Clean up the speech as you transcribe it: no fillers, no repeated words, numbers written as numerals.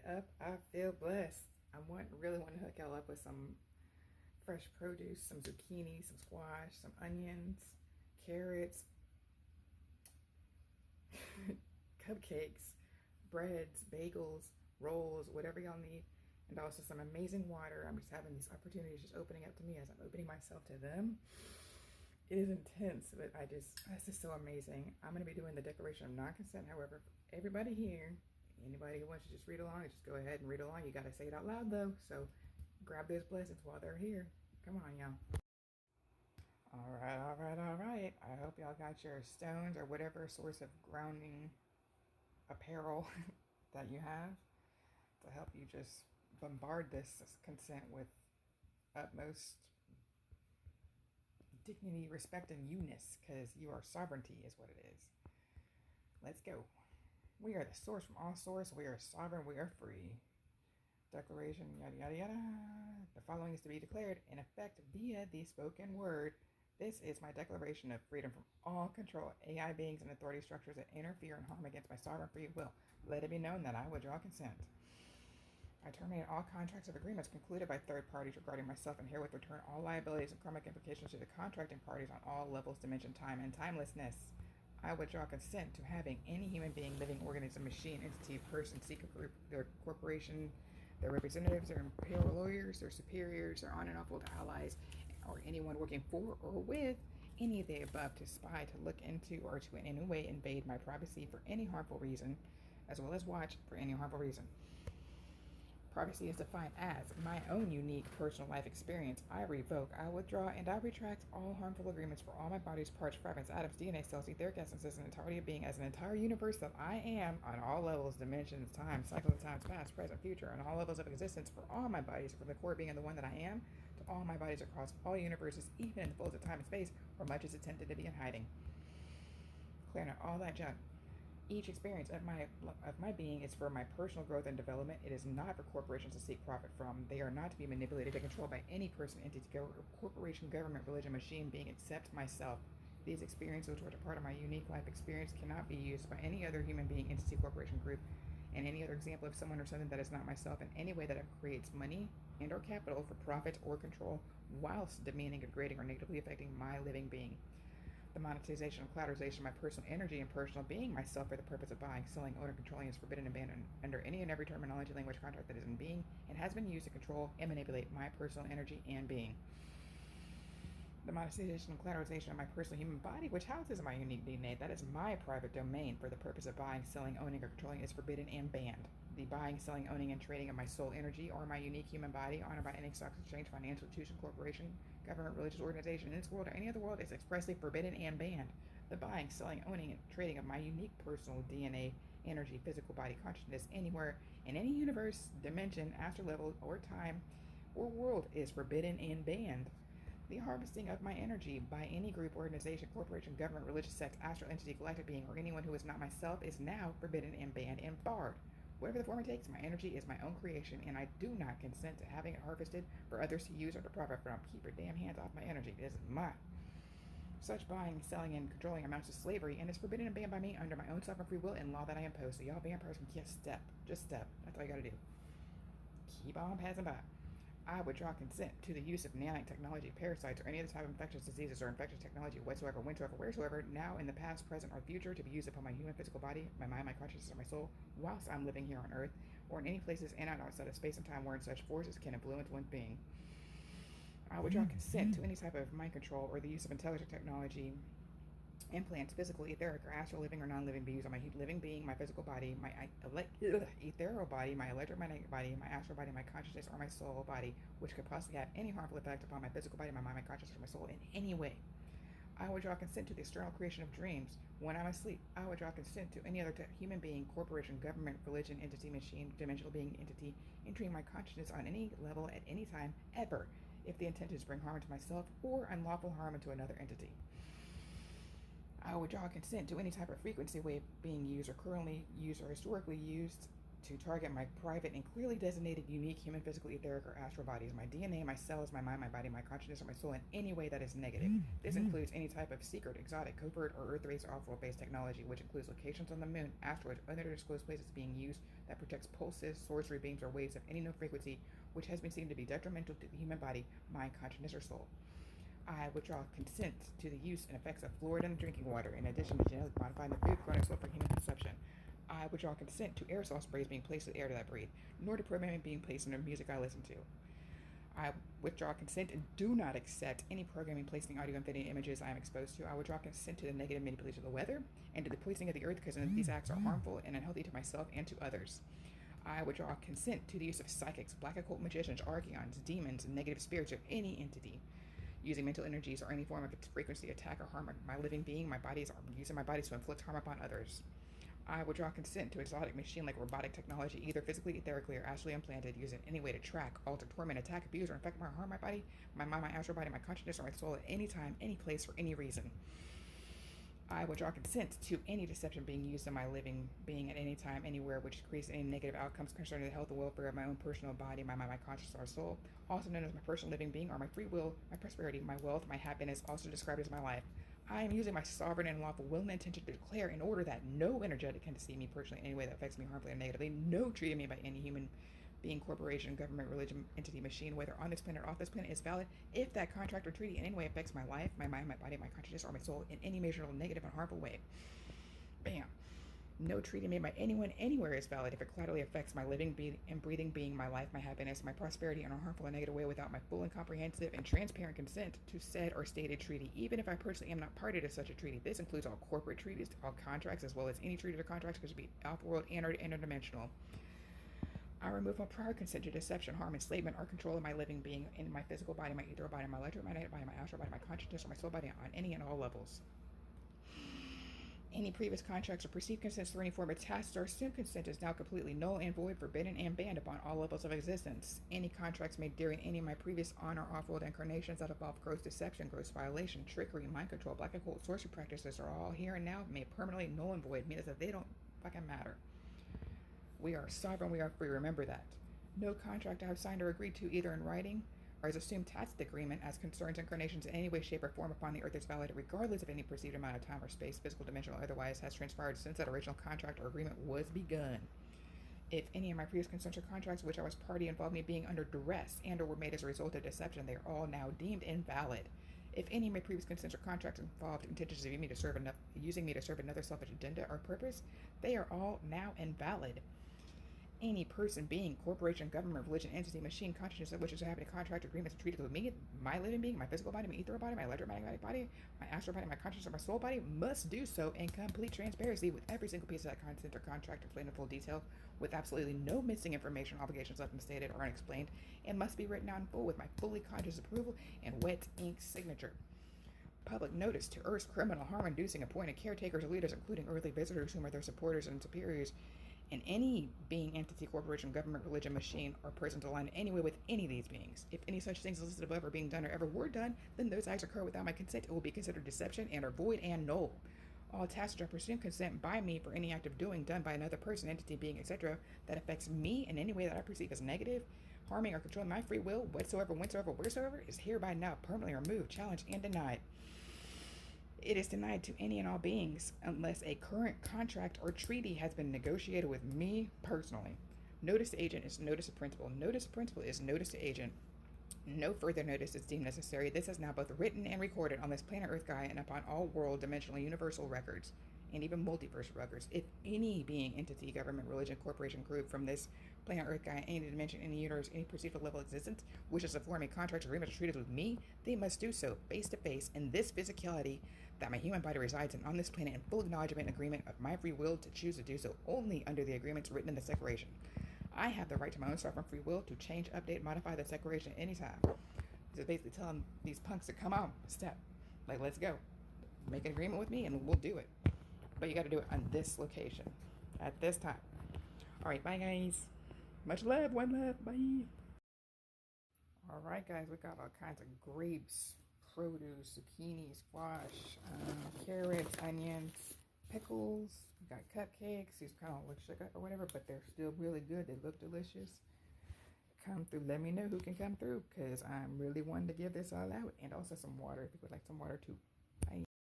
Get up, I feel blessed. Really want to hook y'all up with some fresh produce, some zucchini, some squash, some onions, carrots, cupcakes, breads, bagels, rolls, whatever y'all need, and also some amazing water. I'm just having these opportunities just opening up to me as I'm opening myself to them. It is intense, but this is so amazing. I'm going to be doing the Declaration of Non-Consent. However, everybody here, anybody who wants to just read along, just go ahead and read along. You got to say it out loud, though, so grab those blessings while they're here. Come on, y'all. All right, all right, all right. I hope y'all got your stones or whatever source of grounding apparel that you have to help you just bombard this consent with utmost dignity, respect, and you-ness, because you are sovereignty is what it is. Let's go. We are the source from all source. We are sovereign. We are free. Declaration, yada, yada, yada. The following is to be declared in effect via the spoken word. This is my declaration of freedom from all control, AI beings, and authority structures that interfere and harm against my sovereign free will. Let it be known that I withdraw consent. I terminate all contracts of agreements concluded by third parties regarding myself and herewith return all liabilities and karmic implications to the contracting parties on all levels, dimension, time, and timelessness. I withdraw consent to having any human being, living organism, machine, entity, person, secret group, their corporation, their representatives, their imperial lawyers, their superiors, their on and off-world allies, or anyone working for or with any of the above to spy, to look into, or to in any way invade my privacy for any harmful reason, as well as watch for any harmful reason. Privacy is defined as my own unique personal life experience. I revoke, I withdraw, and I retract all harmful agreements for all my body's parts, fragments, atoms, DNA, cells, etheric essences, and entirety of being as an entire universe that I am on all levels, dimensions, time, cycles of times, past, present, future, on all levels of existence for all my bodies, from the core being of the one that I am to all my bodies across all universes, even in the folds of time and space, where much is attempted to be in hiding. Clearing out all that junk. Each experience of my being is for my personal growth and development. It is not for corporations to seek profit from. They are not to be manipulated and controlled by any person, entity, corporation, government, religion, machine, being, except myself. These experiences, which are part of my unique life experience, cannot be used by any other human being, entity, corporation, group, and any other example of someone or something that is not myself in any way that creates money and or capital for profit or control, whilst demeaning, degrading, or negatively affecting my living being. The monetization and collateralization of my personal energy and personal being myself for the purpose of buying, selling, owning, controlling is forbidden and banned under any and every terminology, language, contract that is in being and has been used to control and manipulate my personal energy and being. The monetization and collateralization of my personal human body, which houses my unique DNA, that is my private domain for the purpose of buying, selling, owning, or controlling, is forbidden and banned. The buying, selling, owning, and trading of my soul energy or my unique human body, honored by any stock exchange, financial institution, corporation, government, religious organization in this world or any other world, is expressly forbidden and banned. The buying, selling, owning, and trading of my unique personal DNA, energy, physical body, consciousness, anywhere, in any universe, dimension, astral level, or time, or world is forbidden and banned. The harvesting of my energy by any group, organization, corporation, government, religious sect, astral entity, galactic being, or anyone who is not myself is now forbidden and banned and barred. Whatever the form it takes, my energy is my own creation, and I do not consent to having it harvested for others to use or to profit from. Keep your damn hands off my energy. It is mine. Such buying, selling, and controlling amounts to slavery and is forbidden and banned by me under my own sovereign free will and law that I impose. So y'all vampires can just step. Just step. That's all you gotta do. Keep on passing by. I withdraw consent to the use of nanite technology, parasites, or any other type of infectious diseases or infectious technology whatsoever, whensoever, wheresoever, now, in the past, present, or future, to be used upon my human physical body, my mind, my consciousness, or my soul, whilst I'm living here on Earth, or in any places in and outside of space and time wherein such forces can influence one's being. I withdraw consent to any type of mind control or the use of intelligent technology, implants, physical, etheric, or astral living or non-living beings on my living being, my physical body, my ethereal body, my electromagnetic body, my astral body, my consciousness, or my soul body, which could possibly have any harmful effect upon my physical body, my mind, my consciousness, or my soul in any way. I withdraw consent to the external creation of dreams when I'm asleep. I withdraw consent to any other human being, corporation, government, religion, entity, machine, dimensional being, entity, entering my consciousness on any level at any time, ever, if the intent is to bring harm to myself or unlawful harm into another entity. I withdraw consent to any type of frequency wave being used or currently used or historically used to target my private and clearly designated unique human, physical, etheric, or astral bodies, my DNA, my cells, my mind, my body, my consciousness, or my soul in any way that is negative. This includes any type of secret, exotic, covert, or Earth-based or off-world-based technology, which includes locations on the moon, asteroids, other undisclosed places being used that protects pulses, sorcery beams, or waves of any known frequency which has been seen to be detrimental to the human body, mind, consciousness, or soul. I withdraw consent to the use and effects of fluoride in drinking water, in addition to genetically modifying the food grown and sold for human consumption. I withdraw consent to aerosol sprays being placed in the air that I breathe, nor to programming being placed in the music I listen to. I withdraw consent and do not accept any programming placed in the audio and video images I am exposed to. I withdraw consent to the negative manipulation of the weather and to the poisoning of the earth because these acts are harmful and unhealthy to myself and to others. I withdraw consent to the use of psychics, black occult magicians, archons, demons, and negative spirits of any entity using mental energies or any form of frequency attack or harm my living being, my bodies, or using my bodies to inflict harm upon others. I withdraw consent to exotic machine like robotic technology, either physically, etherically, or astrally implanted, used in any way to track, alter, torment, attack, abuse, or infect or harm my body, my mind, my astral body, my consciousness, or my soul at any time, any place, for any reason. I withdraw consent to any deception being used in my living being at any time, anywhere, which creates any negative outcomes concerning the health and welfare of my own personal body, my mind, my consciousness, or soul, also known as my personal living being, or my free will, my prosperity, my wealth, my happiness, also described as my life. I am using my sovereign and lawful will and intention to declare in order that no energetic can deceive me personally in any way that affects me harmfully or negatively, no treated me by any human being, corporation, government, religion, entity, machine, whether on this planet or off this planet, is valid if that contract or treaty in any way affects my life, my mind, my body, my consciousness, or my soul in any measurable, negative, and harmful way. Bam. No treaty made by anyone anywhere is valid if it collaterally affects my living and breathing being, my life, my happiness, my prosperity in a harmful or negative way without my full and comprehensive and transparent consent to said or stated treaty, even if I personally am not party to such a treaty. This includes all corporate treaties, all contracts, as well as any treaties or contracts which be off-world and or interdimensional. I remove my prior consent to deception, harm, enslavement, or control of my living being in my physical body, my ethereal body, my electromagnetic body, my astral body, my consciousness, or my soul body on any and all levels. Any previous contracts or perceived consents through any form of tacit or assumed consent is now completely null and void, forbidden, and banned upon all levels of existence. Any contracts made during any of my previous on or off-world incarnations that involve gross deception, gross violation, trickery, mind control, black occult, sorcery practices are all here and now made permanently null and void, meaning that they don't fucking matter. We are sovereign, we are free, remember that. No contract I have signed or agreed to, either in writing or as assumed tacit agreement as concerns incarnations in any way, shape, or form upon the earth is valid, regardless of any perceived amount of time or space, physical, dimensional, or otherwise, has transpired since that original contract or agreement was begun. If any of my previous consents or contracts which I was party involved me being under duress and or were made as a result of deception, they are all now deemed invalid. If any of my previous consents or contracts involved intentions of using me to serve another selfish agenda or purpose, they are all now invalid. Any person, being, corporation, government, religion, entity, machine, consciousness that wishes to have any contract, agreements, or treaties with me, my living being, my physical body, my ethereal body, my electromagnetic body, my astral body, my consciousness, or my soul body, must do so in complete transparency with every single piece of that consent or contract explained in full detail, with absolutely no missing information, obligations left unstated or unexplained, and must be written out in full with my fully conscious approval and wet ink signature. Public notice to Earth's criminal, harm-inducing, appointed caretakers or leaders, including earthly visitors whom are their supporters and superiors, and any being, entity, corporation, government, religion, machine, or persons aligned in any way with any of these beings. If any such things listed above are being done or ever were done, then those acts occur without my consent. It will be considered deception and are void and null. All tacit or presumed consent by me for any act of doing done by another person, entity, being, etc., that affects me in any way that I perceive as negative, harming, or controlling my free will, whatsoever, whensoever, wheresoever, is hereby now permanently removed, challenged, and denied. It is denied to any and all beings unless a current contract or treaty has been negotiated with me personally. Notice to agent is notice of principal. Notice of principal is notice to agent. No further notice is deemed necessary. This is now both written and recorded on this planet Earth Gaia and upon all world, dimensional, universal records, and even multiverse records. If any being, entity, government, religion, corporation, group from this planet Earth Gaia, any dimension, any universe, any perceived level of existence, wishes to form a contract, agreement, or treaties with me, they must do so face to face in this physicality that my human body resides in on this planet in full acknowledgement and agreement of my free will to choose to do so only under the agreements written in this declaration. I have the right to my own sovereign free will to change, update, modify this declaration at any time. This is basically telling these punks to come on, step. Like, let's go. Make an agreement with me and we'll do it. But you got to do it on this location at this time. All right, bye, guys. Much love. One love. Bye. All right, guys. We got all kinds of grapes, produce, zucchini, squash, carrots, onions, pickles, got cupcakes. These kind of look sugar or whatever, but they're still really good. They look delicious. Come through. Let me know who can come through because I'm really wanting to give this all out. And also some water if you would like some water too.